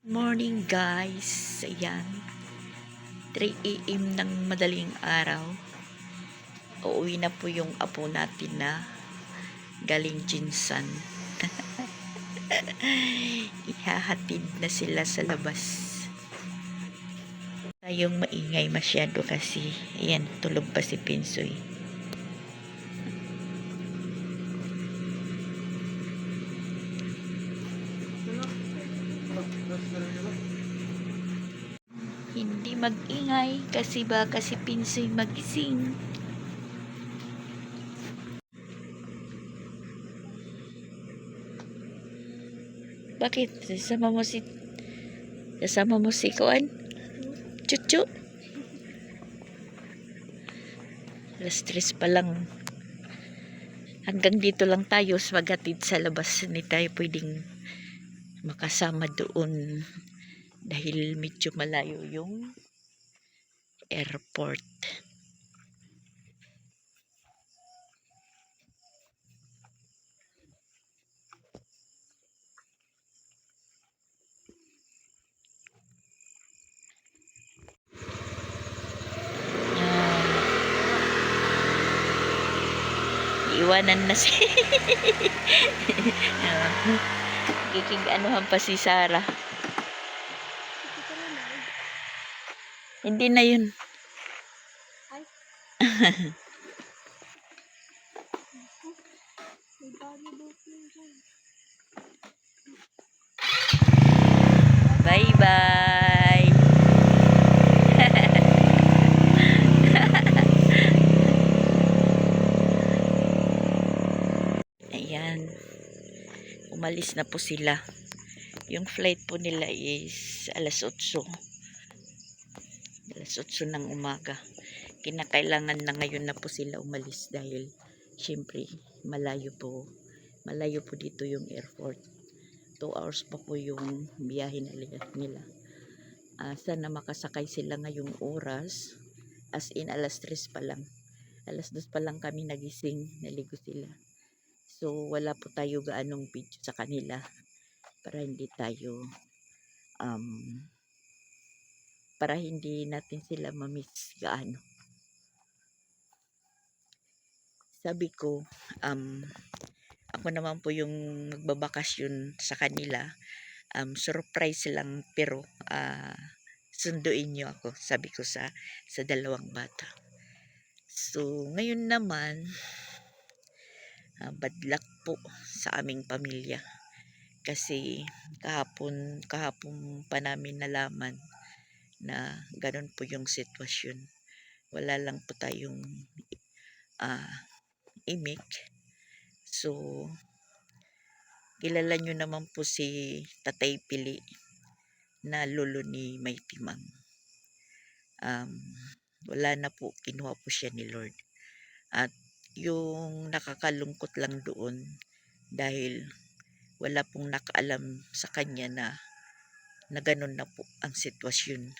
Morning guys, ayan, 3 AM ng madaling araw, uuwi na po yung apo natin na galing Jinsan. Ihahatid na sila sa labas. Tayong maingay masyado kasi, ayan, tulog pa si Pinsoy. Hindi mag-ingay kasi baka si Pinsoy magising. Bakit? Kasama mo si Kuan? Chuchu? Alas 3 pa lang. Hanggang dito lang tayo magatid sa labas, hindi tayo pwedeng makasama doon dahil medyo malayo yung airport. Iwanan na si anuhan pa si Sarah. Hindi na yun. Bye bye. Ayan, umalis na po sila. Yung flight po nila is alas 8 ng umaga. Kinakailangan na ngayon na po sila umalis dahil syempre malayo po dito yung airport. 2 hours pa po yung biyahe nila. Sana makasakay sila ngayong oras, as in alas 3 pa lang. Alas 2 pa lang kami nagising, naligo sila. So wala po tayo gaanong video sa kanila para hindi tayo para hindi natin sila ma-miss gaano. Sabi ko, ako naman po yung magbabakasyon sa kanila. Surprise lang pero sunduin nyo ako, sabi ko sa dalawang bata. So ngayon naman, bad luck po sa aming pamilya. Kasi kahapon pa namin nalaman na ganun po yung sitwasyon. Wala lang po tayong imik. So, kilala nyo naman po si Tatay Pili na lolo ni May Timang. Wala na po, kinuha po siya ni Lord. At yung nakakalungkot lang doon dahil wala pong nakaalam sa kanya na ganun na po ang sitwasyon.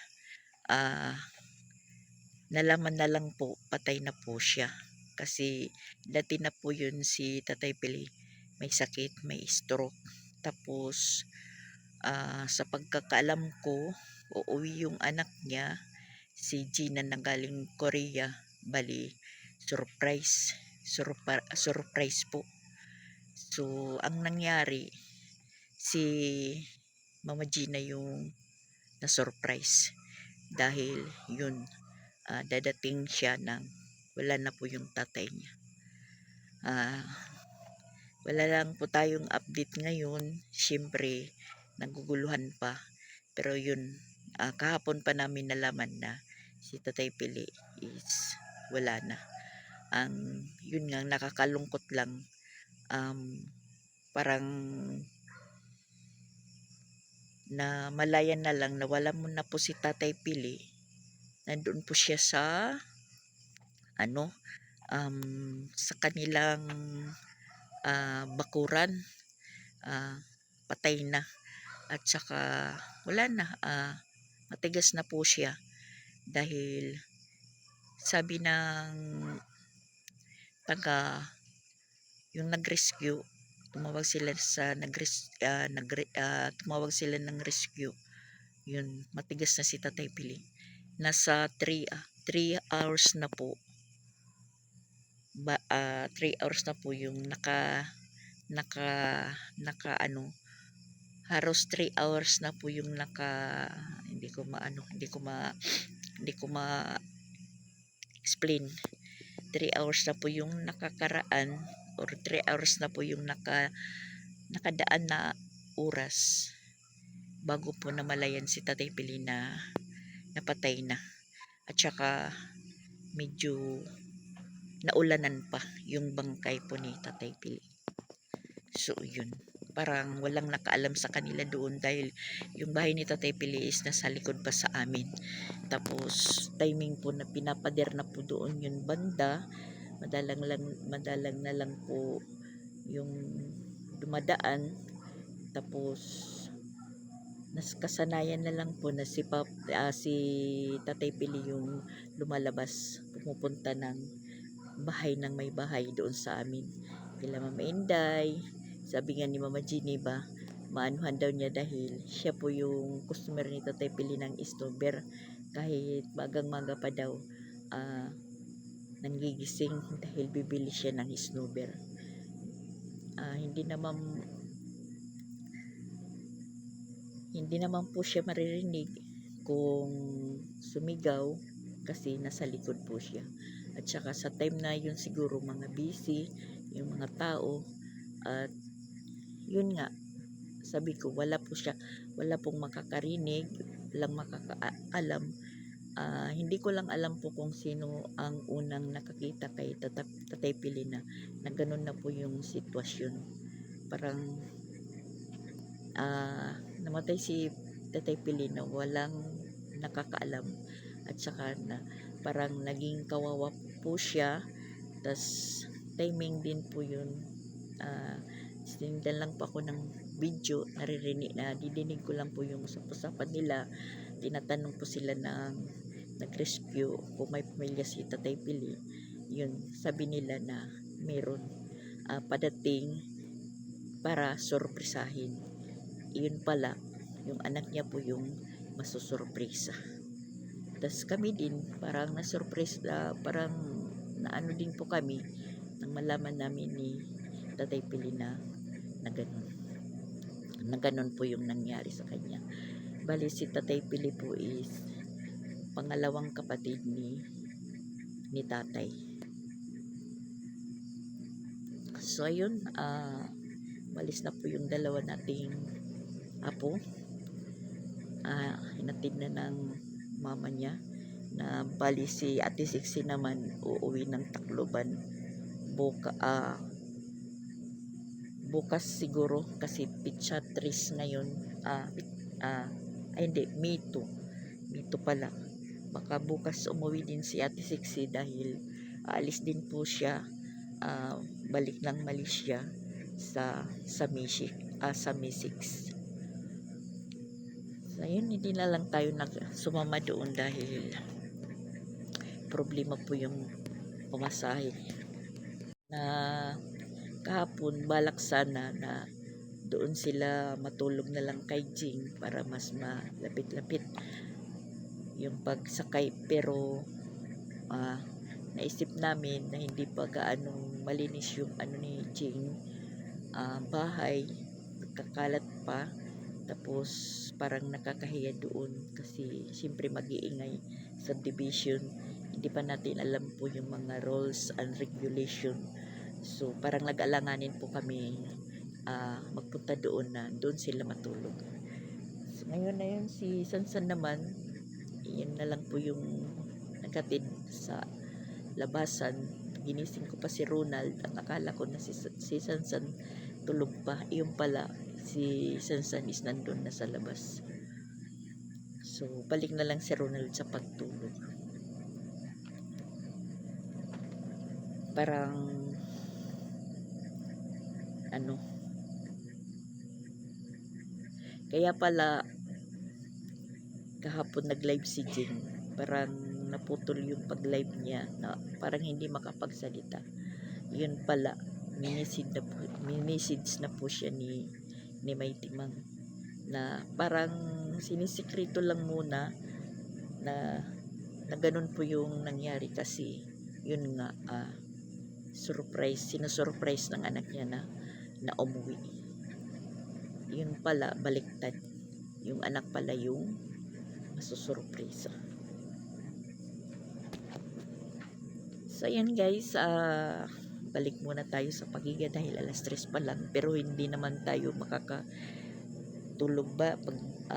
Nalaman na lang po, patay na po siya. Kasi dati na po yun si Tatay Pili, may sakit, may stroke. Tapos sa pagkakaalam ko, uuwi yung anak niya, si Gina na galing Korea. Bali, surprise po. So ang nangyari, si Mama Gina yung na-surprise dahil yun, dadating siya ng wala na po yung tatay niya. Wala lang po tayong update ngayon. Siyempre, naguguluhan pa. Pero yun, kahapon pa namin nalaman na si Tatay Pili is wala na. Yun nga, nakakalungkot lang. Parang na malayan na lang na wala mo na po si Tatay Pili. Nandun po siya sa sa kanilang bakuran, patay na at saka wala na, matigas na po siya dahil sabi ng yung nag-rescue, tumawag sila ng rescue Yun, matigas na si Tatay Pili. Nasa 3 hours na po. 3 hours na po yung naka naka ano, halos 3 hours na po yung hindi ko ma explain. 3 hours na po yung nakakaraan, or 3 hours na po yung nakadaan na oras bago po namalayan si Tatay Pili na napatay na. At saka medyo naulanan pa yung bangkay po ni Tatay Pili. So yun, parang walang nakaalam sa kanila doon dahil yung bahay ni Tatay Pili is nasa likod pa sa amin. Tapos timing po na pinapader na po doon yung banda, madalang na lang po yung dumadaan. Tapos kasanayan na lang po na si Tatay Pili yung lumalabas, pumupunta ng bahay ng may bahay doon sa amin. Kila Mama Inday, sabi nga ni Mama Geneva, maanuhan daw niya dahil siya po yung customer ni Tatay Pili ng snowber. Kahit magang-maga pa daw, nanggigising dahil bibili siya ng snowber. Hindi naman po siya maririnig kung sumigaw kasi nasa likod po siya. At saka sa time na yun siguro mga busy yung mga tao, at yun nga, sabi ko wala pong makakarinig, walang makakaalam. Hindi ko lang alam po kung sino ang unang nakakita kay Tatay Pili na ganun na po yung sitwasyon. Parang namatay si Tatay Pili na walang nakakaalam, at saka na parang naging kawawa po siya. Tas timing din po yun, sinundan lang po ako ng video, didinig ko lang po yung usap-usapan nila. Tinatanong po sila ng nag-rescue kung may pamilya si Tatay Pili. Yun, sabi nila na meron padating para sorpresahin. Yun pala, yung anak niya po yung masusurpresa. Tas kami din parang na-surprise, parang naano din po kami nang malaman namin ni Tatay Pili na ganun po yung nangyari sa kanya. Bali si Tatay Pili po is pangalawang kapatid ni tatay. So ayun, malis na po yung dalawa nating apo. Hinatid na ng mama niya, na bali si Ate Sixi naman uuwi ng Tacloban bukas siguro kasi pitsa 3 ngayon. Hindi, May 2 pala. Baka bukas umuwi din si Ate Sixi dahil aalis din po siya, balik ng Malaysia sa Misik. So ayun, hindi na lang tayo sumama doon dahil problema po yung pumasahe. Na kahapon balak sana na doon sila matulog na lang kay Jing para mas malapit-lapit yung pagsakay, pero naisip namin na hindi pa gaanong malinis yung ni Jing, bahay, kakalat pa. Tapos parang nakakahiya doon kasi siyempre mag-iingay subdivision, hindi pa natin alam po yung mga rules and regulation. So parang nag-alanganin po kami magpunta doon na doon sila matulog. So ngayon na yun, si Sansan naman, yun na lang po yung naghatid sa labasan. Ginising ko pa si Ronald, ang akala ko na si Sansan tulog pa, yung pala si Sansan is nandun na sa labas. So balik na lang si Ronald sa pagtulog. Parang kaya pala kahapon nag-live si Jing, parang naputol yung pag-live niya, na parang hindi makapagsalita. Yun pala, message na po siya ni Mighty Mang na parang sinisikreto lang muna na ganun po yung nangyari kasi yun nga sinusurprise ng anak niya na umuwi. Yun pala baliktad, yung anak pala yung masusurpresa. So ayan guys, balik muna tayo sa pagiga dahil alas 3 pa lang, pero hindi naman tayo makakatulog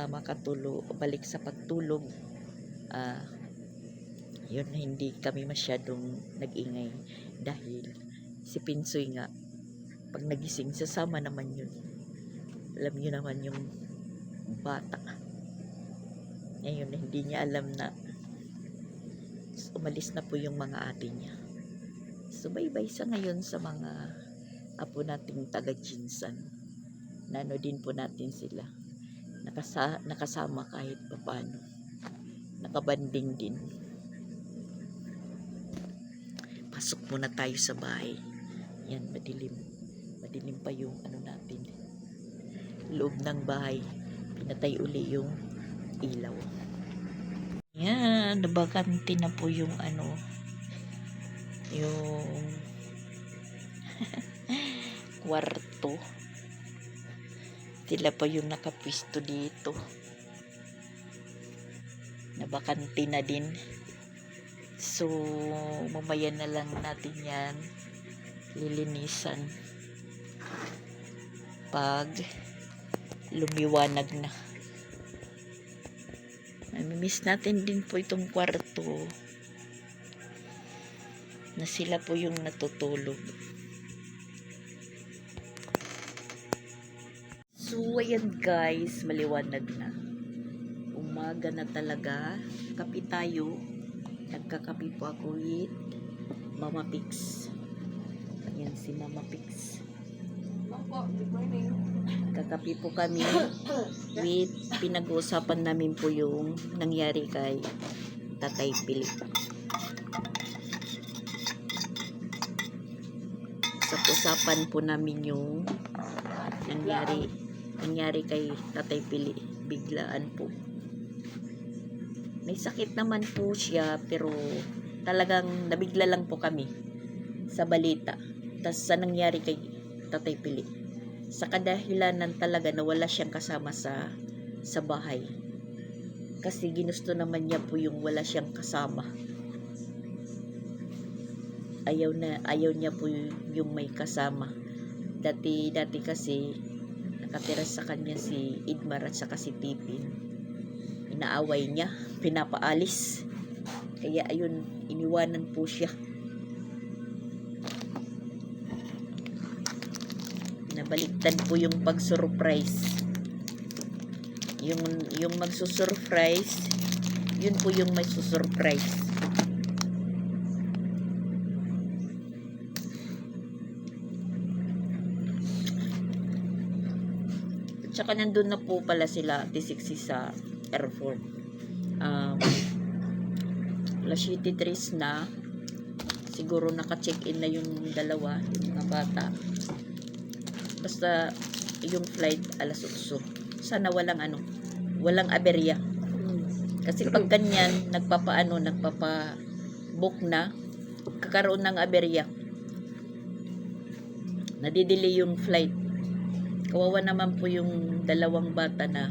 makatulog balik sa pagtulog. Yun, hindi kami masyadong nag-ingay dahil si Pinsoy nga pag nagising sasama naman yun. Alam niyo naman yung bata ngayon, hindi niya alam na umalis na po yung mga ate niya. So bye bye sa ngayon sa mga apo nating taga-Jinsan. Nano din po natin sila, nakasama kahit papaano, nakabanding din. Pasok muna tayo sa bahay. Yan, madilim pa yung natin, loob ng bahay. Pinatay uli yung ilaw. Yan, nabakante na po yung yung kwarto. Sila pa yung nakapwisto dito. Nabakante na din. So, mamaya na lang natin yan lilinisan pag lumiwanag na. Namimiss natin din po itong kwarto na sila po yung natutulog. So, ayan guys, maliwanag na. Umaga na talaga. Kape tayo. Nagkakape po ako with Mama Pix. Ayan si Mama Pix. Good morning. Kakape po kami with pinag-uusapan namin po yung nangyari kay Tatay Philip. Sa usapan po namin yung nangyari kay Tatay Philip. Biglaan po. May sakit naman po siya, pero talagang nabigla lang po kami sa balita. Tas sa nangyari kay Tatay Philip, sa kadahilanan talaga na wala siyang kasama sa bahay. Kasi ginusto naman niya po yung wala siyang kasama. Ayaw niya po yung may kasama. Dati kasi nakatira sa kanya si Idmar at saka si Tipin. Inaaway niya, pinapaalis. Kaya ayun, iniwanan po siya. Nabaliktad po yung pag-surprise. Yung magsusurprise, yun po yung may susurprise. At saka nandun na po pala sila Ate Sixi sa airport. Alas 7:03 na. Siguro naka-check-in na yung dalawa, yung mga bata. Basta yung flight alas 8. Sana walang aberya. Kasi pag ganyan, nagpapa-book na, kakaroon ng aberya. Nadidelay yung flight. Kawawa naman po yung dalawang bata na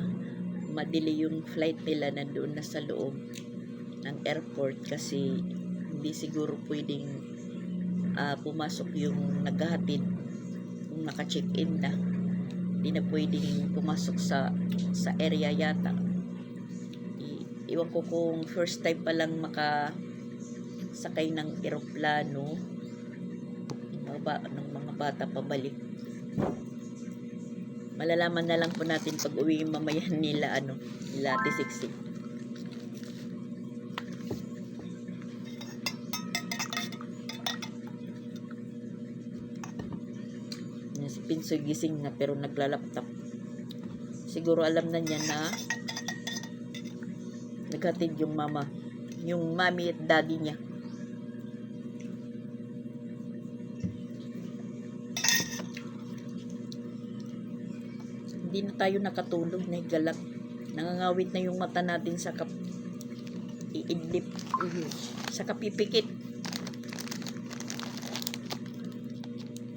madelay yung flight nila, nandoon na sa loob ng airport kasi hindi siguro pwedeng pumasok yung naghahatid kung naka-check-in na. Hindi na pwedeng pumasok sa area yata. Iwan ko kung first time pa lang makasakay ng eroplano ng mga bata pabalik. Malalaman na lang po natin pag uwi mamaya nila Ate Sixi. Si Pinsoy gising na pero naglalaptop. Siguro alam na niya na naghatid yung mami at daddy niya. Hindi na tayo nakatulog, nahigalak. Nangangawit na yung mata natin sa iidlip, sa kapipikit.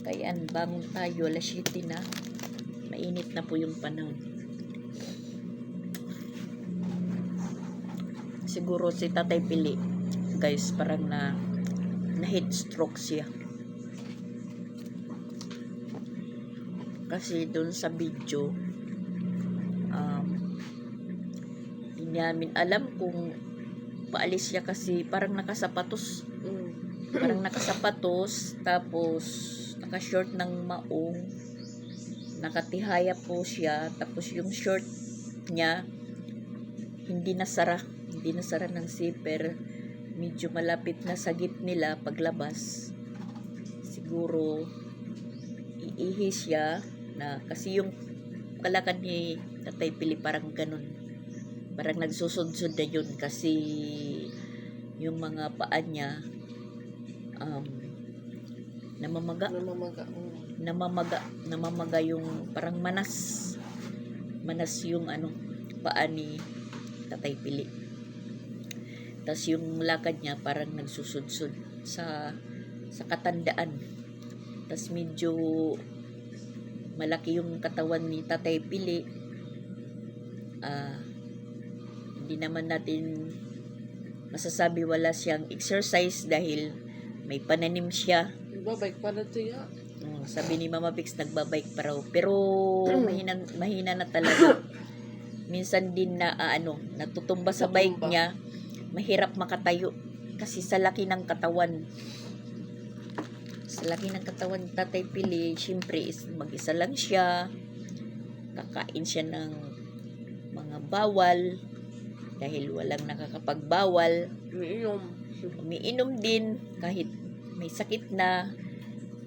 Kaya bangon tayo, alas 7 na. Mainit na po yung panahon. Siguro si Tatay Pili, guys, parang na heat stroke siya. Kasi doon sa video, hindi namin alam kung paalis siya kasi parang nakasapatos. Parang nakasapatos, tapos naka-short ng maong, nakatihaya po siya, tapos yung short niya hindi nasara ng zipper, medyo malapit na sa gip nila paglabas. Siguro iihi siya na, kasi yung kalakad ni Tatay Pili parang ganun, parang nagsusudsud na yun kasi yung mga paa niya namamaga yung parang manas yung paa ni Tatay Pili. Tas yung lakad niya parang nagsusudsud sa katandaan. Tas medyo malaki yung katawan ni Tatay Pili. Hindi naman natin masasabi wala siyang exercise dahil may pananim siya. Nagbabike pa na siya. Sabi ni Mama Pix, nagbabike pa raw. Pero mahina na talaga. Minsan din na natutumba sa bike niya. Mahirap makatayo kasi sa laki ng katawan. Sa laki ng katawan Tatay Pili, syempre mag-isa lang siya. Kakain siya ng mga bawal dahil walang nakakapagbawal. Umiinom din kahit may sakit na,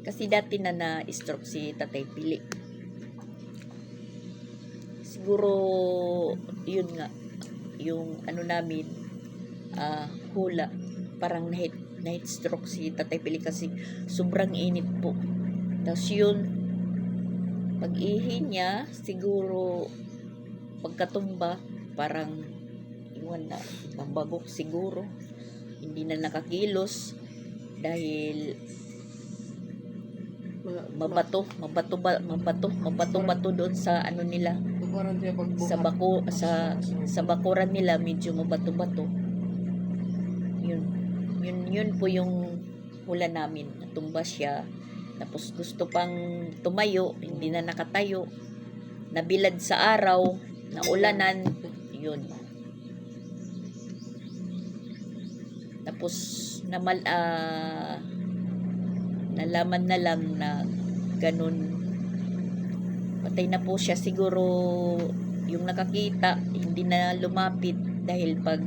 kasi dati na stroke si Tatay Pili. Siguro yun nga yung namin, hula, parang night stroke si Tatay Pili kasi sobrang init po. Tapos yun, pag-ihi niya, siguro pagkatumba parang iwan na, pambagok siguro, hindi na nakakilos dahil mabato doon sa nila, sa bakuran nila, medyo mabato. Yun po yung hula namin. Natumba siya, tapos gusto pang tumayo, hindi na nakatayo, nabilad sa araw, naulanan, yun. Tapos nalaman na lang na ganun, patay na po siya. Siguro yung nakakita hindi na lumapit dahil pag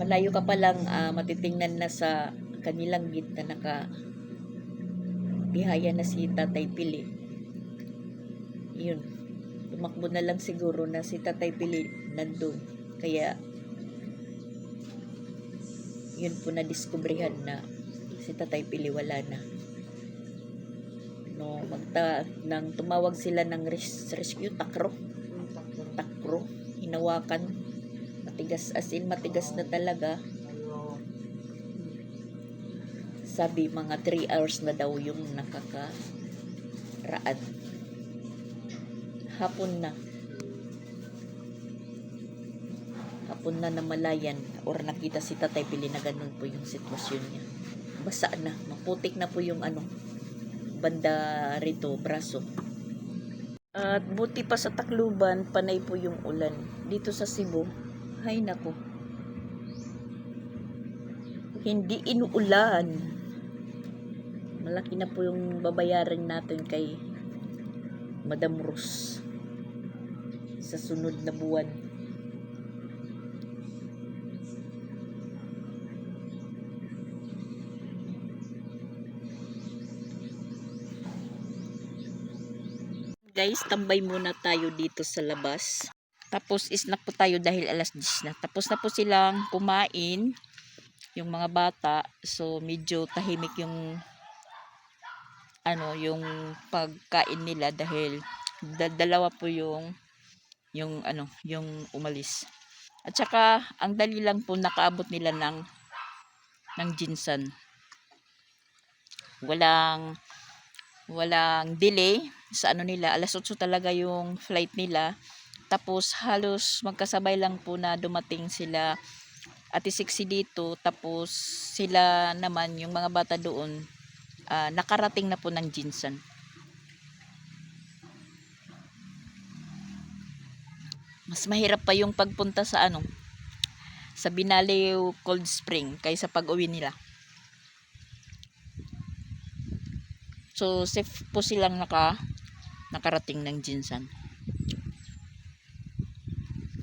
malayo ka pa lang, matitingnan na sa kanilang git na nakatihaya na si Tatay Pili. Yun, tumakbo na lang siguro na si Tatay Pili nandun, kaya yun po na diskubrihan na si Tatay Pili wala na. Nang tumawag sila ng rescue, takro, hinawakan, matigas, as in matigas na talaga. Sabi mga 3 hours na daw yung nakakaraan. Hapon na namalayan or nakita si Tatay Pili na ganun po yung sitwasyon niya. Basa na, maputik na po yung banda rito, braso. At buti pa sa Tacloban, panay po yung ulan. Dito sa Cebu, hay nako, hindi inuulan. Malaki na po yung babayaran natin kay Madam Rose sa sunod na buwan. Guys, tambay muna tayo dito sa labas. Tapos snack po tayo dahil alas 10 na. Tapos na po silang kumain, yung mga bata. So medyo tahimik yung yung pagkain nila dahil Dalawa po yung umalis. At saka ang dali lang po nakaabot nila ng Jinsan. Walang delay sa ano nila. Alas 8 talaga yung flight nila. Tapos halos magkasabay lang po na dumating sila Ate Sixi dito. Tapos sila naman, yung mga bata doon, nakarating na po ng Jinsan. Mas mahirap pa yung pagpunta sa sa Binaleo Cold Spring kaysa pag-uwi nila. So safe po silang nakarating ng Jinsan.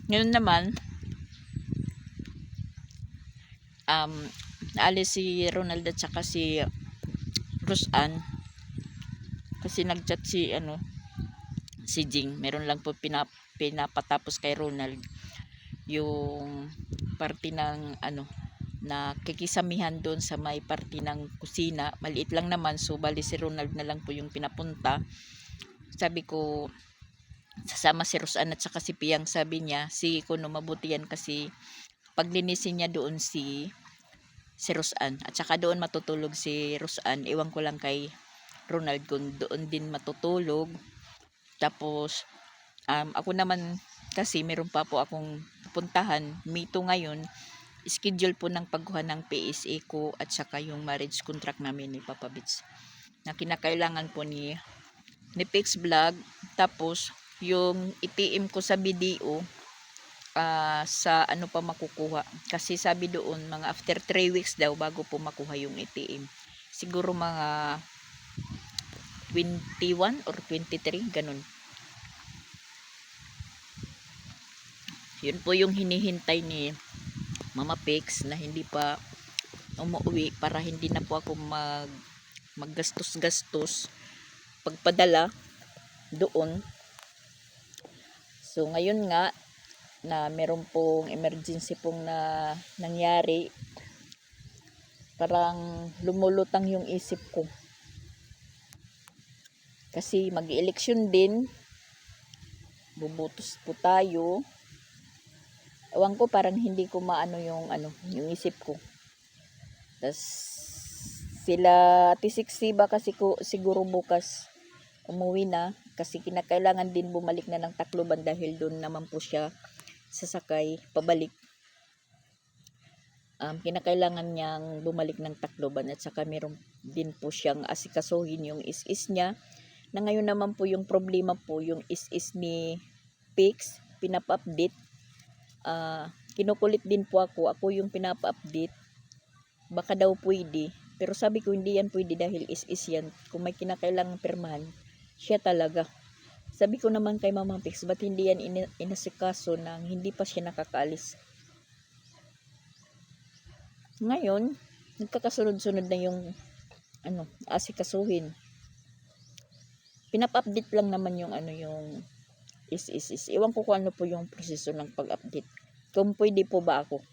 Ngayon naman, naalis si Ronald at saka si Roseanne kasi nagchat si Jing. Meron lang po pinapatapos kay Ronald yung parte ng na kikisamihan doon sa may parte ng kusina. Maliit lang naman, so bali si Ronald na lang po yung pinapunta. Sabi ko sasama si Roseanne at saka si Piang. Sabi niya si Kuno mabuti yan kasi paglinisin niya doon si Roseanne at saka doon matutulog si Roseanne. Iwan ko lang kay Ronald kung doon din matutulog. Tapos ako naman kasi meron pa po akong pupuntahan. Mito ngayon, schedule po ng pagkuha ng PSA ko at saka yung marriage contract namin ni Papa Bits na kinakailangan po ni Pix Vlog. Tapos yung itim ko sa video sa pa makukuha kasi sabi doon mga after 3 weeks daw bago po makuha yung itim. Siguro mga 21 or 23 ganun. Yun po yung hinihintay ni Mama Pix na hindi pa umuwi para hindi na po ako maggastos-gastos pagpadala doon. So ngayon nga na meron pong emergency pong nangyari, parang lumulutang yung isip ko. Kasi mag-eleksyon din, bubutos po tayo. Ewan ko, parang hindi ko maano yung isip ko. Tas sila Ate Sixi ba kasi siguro bukas umuwi na kasi kinakailangan din bumalik na ng Tacloban dahil doon naman po siya sasakay pabalik. Kinakailangan niyang bumalik ng Tacloban at saka meron din po siyang asikasuhin yung is niya. Na ngayon naman po yung problema po yung is ni Pix, pinapa-update. Kinukulit din po ako yung pinapa-update. Baka daw pwede, pero sabi ko hindi yan pwede dahil is yan. Kung may kinakailangang pirmahan, siya talaga. Sabi ko naman kay Mama Pix, ba't hindi yan inasikaso nang hindi pa siya nakakaalis? Ngayon, nagkakasunod-sunod na yung asikasuhin. Pinapa-update lang naman yung yung is. Iwan ko kung ano po yung proseso ng pag-update. Kung pwede po ba ako.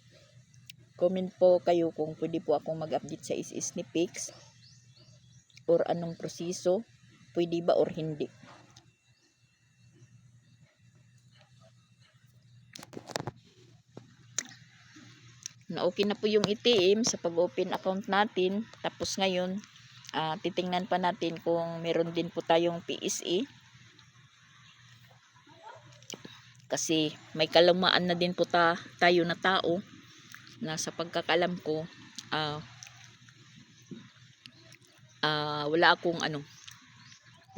Comment po kayo kung pwede po akong mag-update sa is ni Pix or anong proseso, pwede ba or hindi. Na okay na po yung itim sa pag-open account natin. Tapos ngayon, titingnan pa natin kung meron din po tayong PSA. Kasi may kalumaan na din po tayo na tao na sa pagkakalam ko wala akong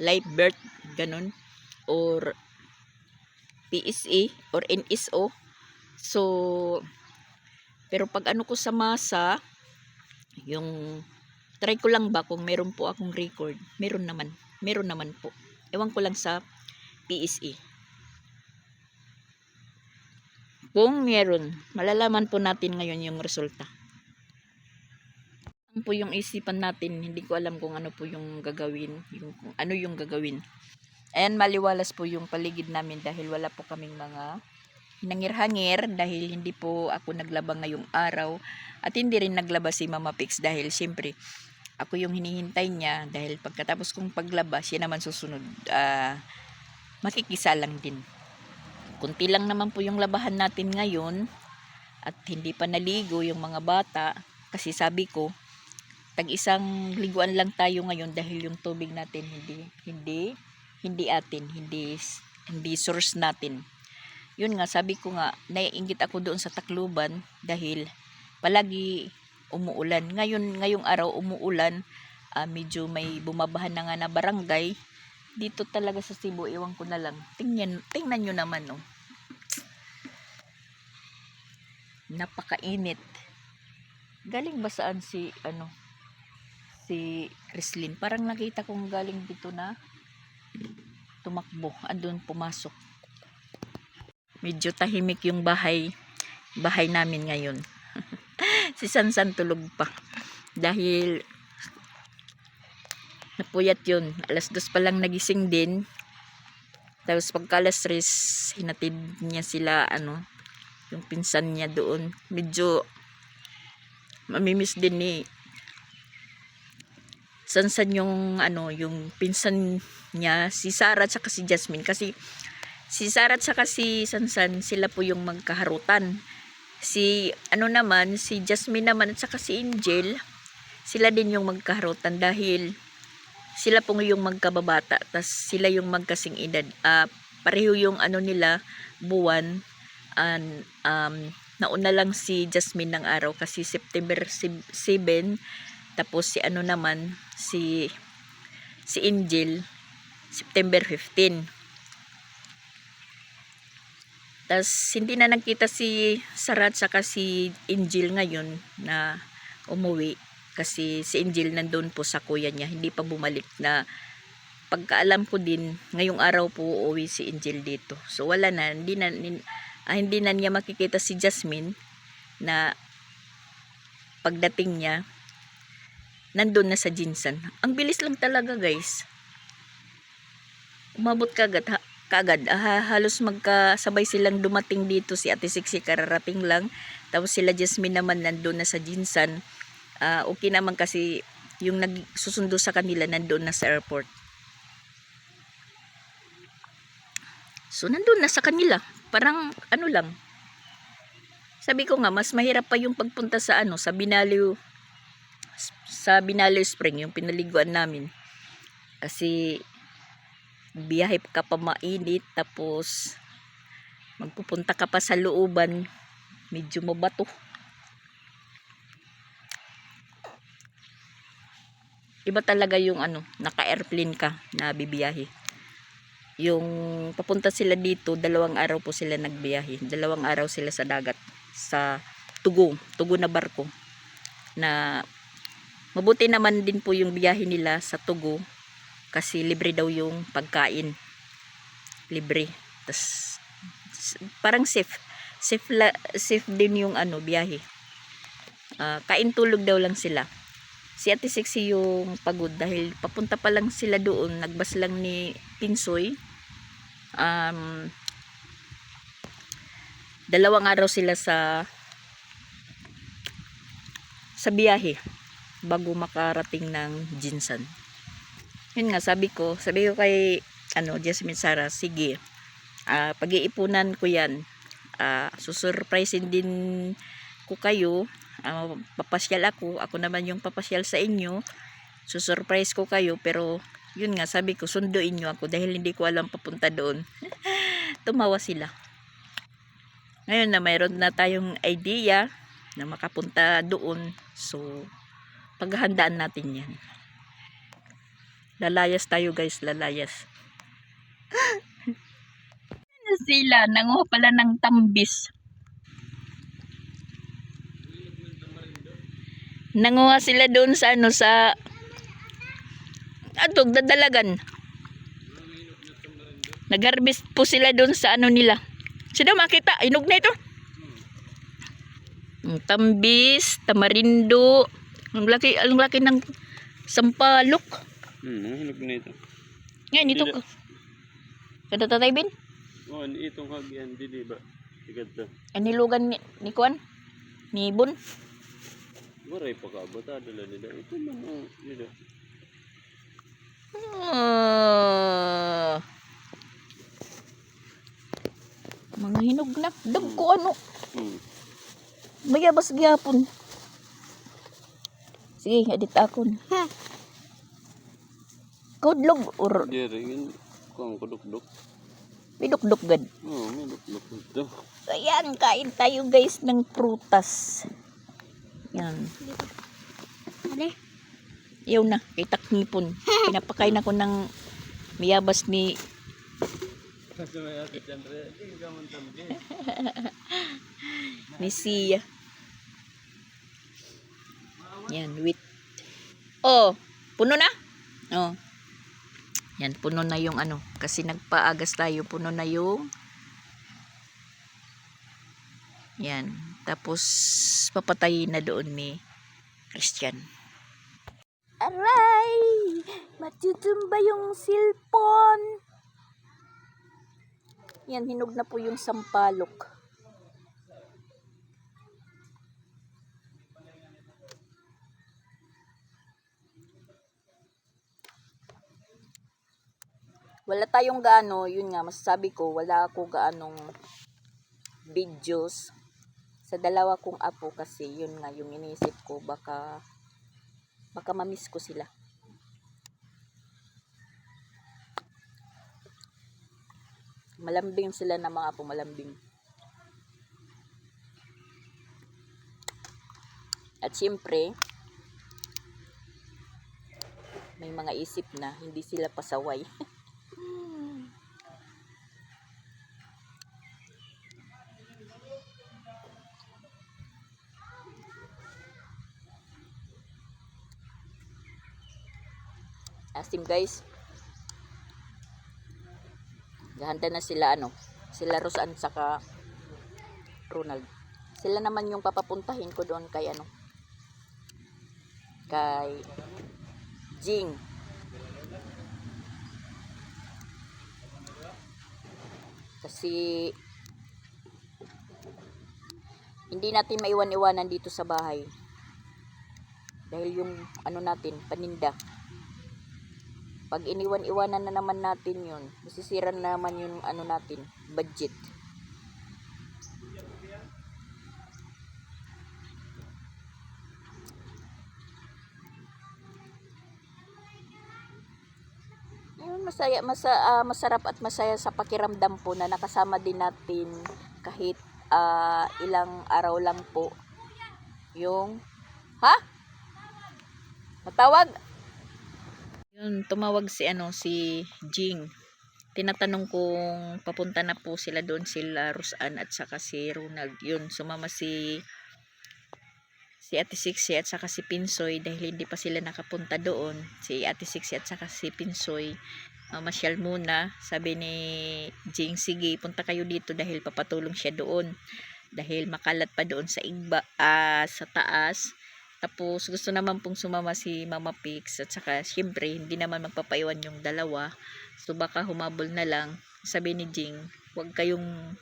live birth ganun or PSA or NSO. So pero pag ko sa masa yung try ko lang ba kung meron po akong record. Meron naman po. Ewan ko lang sa PSA. Kung meron, malalaman po natin ngayon yung resulta. Ano po yung isipan natin, hindi ko alam kung ano po yung gagawin, kung ano yung gagawin. Ayan, maliwalas po yung paligid namin dahil wala po kaming mga hinangir-hangir dahil hindi po ako naglaba ngayong araw at hindi rin naglaba si Mama Pix dahil siyempre ako yung hinihintay niya dahil pagkatapos kong paglaba siya naman susunod. makikisa lang din. Kunti lang naman po yung labahan natin ngayon at hindi pa naligo yung mga bata kasi sabi ko tag-isang liguan lang tayo ngayon dahil yung tubig natin hindi source natin. Yun nga, sabi ko nga, naiinggit ako doon sa Tacloban dahil palagi umuulan. Ngayong araw umuulan, medyo may bumabahan na nga na barangay. Dito talaga sa Cebu, iwan ko na lang. Tingnan nyo naman, oh. Napakainit. Galing ba saan si Chrislyn? Parang nakita kong galing dito na tumakbo. Andun pumasok. Medyo tahimik yung bahay namin ngayon. Si Sansan tulog pa. Dahil napuyat yun. Alas 2 pa lang nagising din. Tapos pagka alas 3, hinatid niya sila, yung pinsan niya doon. Medyo mamimiss din ni Sansan yung yung pinsan niya, si Sarah at saka si Jasmine. Kasi si Sarah at saka si Sansan, sila po yung magkaharutan. Si Jasmine naman at saka si Angel, sila din yung magkaharutan dahil sila po yung magkababata, tas sila yung magkasing edad. Pareho yung nila buwan. Nauna lang si Jasmine ng araw kasi September 7, tapos si si Angel September 15. Tas hindi na nagkita si Sarat saka si Angel ngayon na umuwi kasi si Angel nandun po sa kuya niya, hindi pa bumalik. Na pagkaalam ko din ngayong araw po uuwi si Angel dito. So wala na, hindi na niya makikita si Jasmine na pagdating niya nandun na sa Jinsan. Ang bilis lang talaga, guys. Umabot kagad halos magkasabay silang dumating dito. Si Ate Siksi kararating lang, tapos sila Jasmine naman nandun na sa Jinsan. Okay naman kasi yung nagsusundo sa kanila nandun na sa airport. So nandun na sa kanila, parang lang. Sabi ko nga mas mahirap pa yung pagpunta sa sa Binaliw Spring, yung pinaliguan namin. Kasi biyahe ka pa mainit, tapos magpupunta ka pa sa looban, medyo mabato. Iba talaga yung naka-airplane ka na bibiyahe. Yung papunta sila dito, 2 araw po sila nagbiyahe. 2 araw sila sa dagat, sa tugo na barko. Na mabuti naman din po yung biyahe nila sa tugo kasi libre daw yung pagkain. Libre. Tas parang safe din yung biyahe. Kain tulog daw lang sila. Si Ate Sexy yung pagod dahil papunta pa lang sila doon, nagbas lang ni Pinsoy. 2 araw sila sa biyahe bago makarating ng Jinsan. Yun nga, sabi ko kay Jasmine, Sarah, sige, pag-iipunan ko yan, susurprisein din ko kayo, papasyal ako naman yung papasyal sa inyo, susurprise ko kayo, pero yun nga, sabi ko sunduin nyo ako dahil hindi ko alam papunta doon. Tumawa sila. Ngayon na mayroon na tayong idea na makapunta doon, so paghahandaan natin yan. Lalayas tayo, guys, lalayas. Sila nanguha pala ng tambis. Nanguha sila doon sa sa atog dadalagan. Nag-harvest po sila doon sa nila. Sino makita? Inog na ito. Tambis, tamarindo. Ang laki ng sampalok. Hinog na ito. Ngayon ito ko. Kada tatay bin? Oh, itong hagyan dili ba? Igad to. Nilugan ni Kuan? Ni Bun? Maray pa ka bata dala nila. Ito man nila. Mga hinog na. Dagko ano. Hmm. Mayabas gyapon. Sige, edit akon. Kudlog or Diri yun. Kung kuduk-duk. pidok-dok gad. Oo, may duk-duk ito. Ayan, kain tayo guys ng prutas. Yan. Ano? Yaw na, kay taknipon. Pinapakain ako ng miyabas ni ni Sia. Yan, wheat. Oh, puno na? Oh. Yan, puno na yung ano. Kasi nagpaagas tayo, puno na yung yan. Tapos, papatayin na doon ni Christian. Aray! Matutumba yung silpon. Yan, hinog na po yung sampalok. Wala tayong gaano, yun nga, masasabi ko, wala ako gaanong videos sa dalawa kong apo kasi yun nga, yung iniisip ko, baka mamiss ko sila. Malambing sila na mga apo, malambing. At siyempre, may mga isip na hindi sila pasaway. Asim guys. Gahanda na sila sila Rosan saka Ronald. Sila naman yung papapuntahin ko doon kay kay Jing. Kasi hindi natin maiwan-iwanan dito sa bahay. Dahil yung natin, paninda. Pag iniwan-iwanan na naman natin yun, masisira na naman yung natin, budget. Yun, masarap at masaya sa pakiramdam po na nakasama din natin kahit ilang araw lang po yung matawag. Yun, tumawag si Jing. Tinatanong kung papunta na po sila doon, sila Rosan at saka si Ronald. Yun, sumama si Ate Sixie at saka si Pinsoy dahil hindi pa sila nakapunta doon. Si Ate Sixie at saka si Pinsoy masyal muna. Sabi ni Jing, sige, punta kayo dito dahil papatulong siya doon. Dahil makalat pa doon sa sa taas. Tapos gusto naman pong sumama si Mama Pix at saka syempre hindi naman magpapaiwan yung dalawa. So baka humabol na lang. Sabi ni Jing, huwag kayong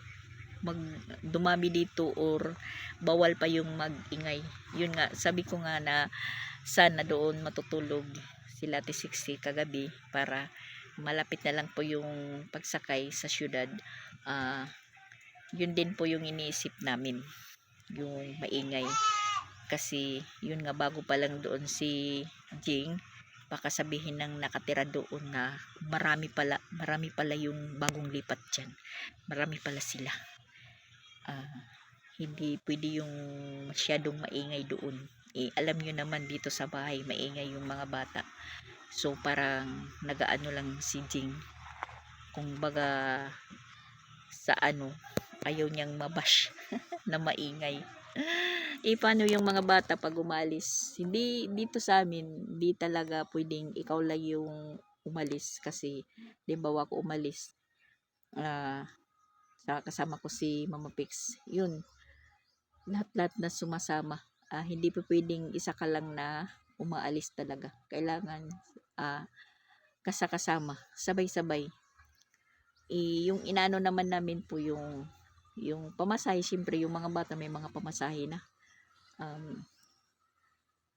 dumami dito or bawal pa yung magingay. Yun nga, sabi ko nga na sana doon matutulog sila Ate Sixty kagabi para malapit na lang po yung pagsakay sa syudad. Yun din po yung iniisip namin, yung maingay. Kasi yun nga, bago pa lang doon si Jing, baka sabihin ng nakatira doon na marami pala yung bagong lipat dyan. Marami pala sila. Hindi pwede yung masyadong maingay doon. Alam nyo naman dito sa bahay, maingay yung mga bata. So parang nagaano lang si Jing. Kung baga sa ayaw niyang mabash na maingay. Paano yung mga bata pag umalis? Hindi, dito sa amin, hindi talaga pwedeng ikaw lang yung umalis kasi, di ba ako umalis, kasama ko si Mama Pix. Yun, lahat-lahat na sumasama. Hindi pa pwedeng isa ka lang na umaalis talaga. Kailangan kasama, sabay-sabay. Yung inaano naman namin po yung pamasahe, syempre yung mga bata may mga pamasahe na.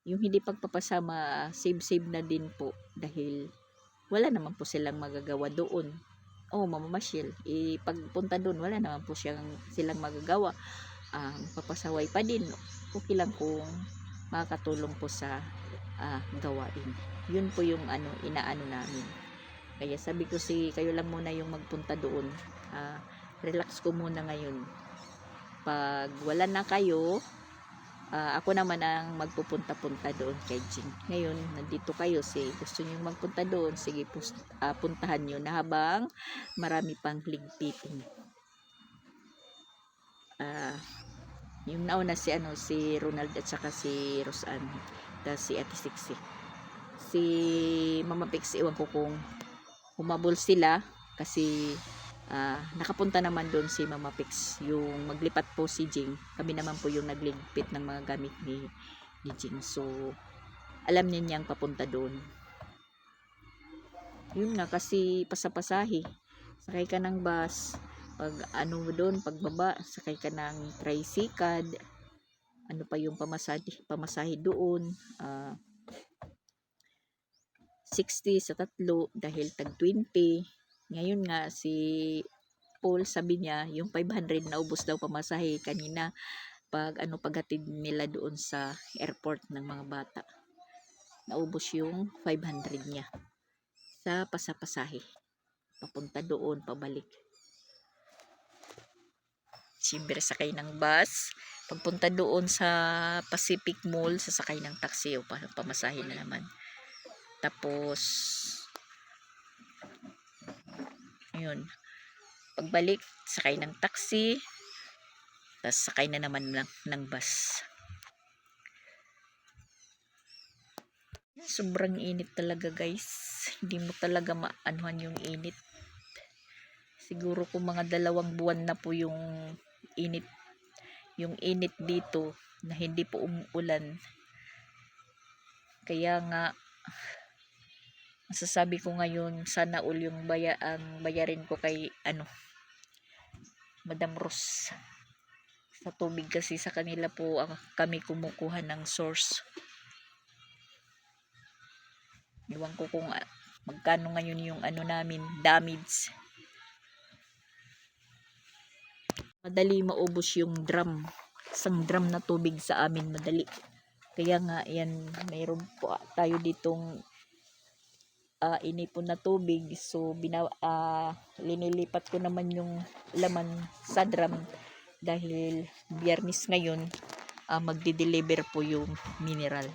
Yung hindi pagpapasama, save na din po dahil wala naman po silang magagawa doon. mamamasyal. Pagpunta doon, wala naman po silang magagawa. Papasaway pa din. Okay lang kung makakatulong po sa gawain. Yun po yung inaano namin. Kaya sabi ko kayo lang muna yung magpunta doon. Relax ko muna ngayon. Pag wala na kayo, ako naman ang magpupunta-punta doon kay Jing. Ngayon, nandito kayo. Gusto nyo magpunta doon, sige, puntahan nyo na habang marami pang ligpiting. Yung nauna si Ronald at saka si Rosan, tapos si Ate Sixi. Si Mama Pix, iwan ko kung humabol sila kasi nakapunta naman doon si Mama Pix. Yung maglipat po si Jing, kami naman po yung nagligpit ng mga gamit ni Jing. So alam niya niyang papunta doon. Yun nga, kasi pasapasahi, sakay ka ng bus, pag doon, pagbaba sakay ka ng tricycad, pa yung pamasahe doon, 60 sa tatlo dahil tag 20. Ngayon nga si Paul sabi niya yung 500 na ubos daw pamasahe kanina paghatid nila doon sa airport ng mga bata. Naubos yung 500 niya sa pasapasahe papunta doon, pabalik. Siyempre sakay ng bus, pagpunta doon sa Pacific Mall sasakay ng taxi o pamasahe na naman. Tapos yun, pagbalik sakay ng taxi, tapos sakay na naman ng bus. Sobrang init talaga guys, hindi mo talaga maanuhan yung init. Siguro kung mga 2 buwan na po yung init dito na hindi po umuulan. Kaya nga masasabi ko ngayon, sana all yung bayarin ko kay Madam Rose sa tubig, kasi sa kanila po kami kumukuha ng source. Iwan ko kung magkano ngayon yung namin damage. Madali maubos yung isang drum na tubig sa amin, madali. Kaya nga yan, mayroon po tayo ditong inipon na tubig. So linilipat ko naman yung laman sa drum dahil Biyernes ngayon, magdi-deliver po yung mineral.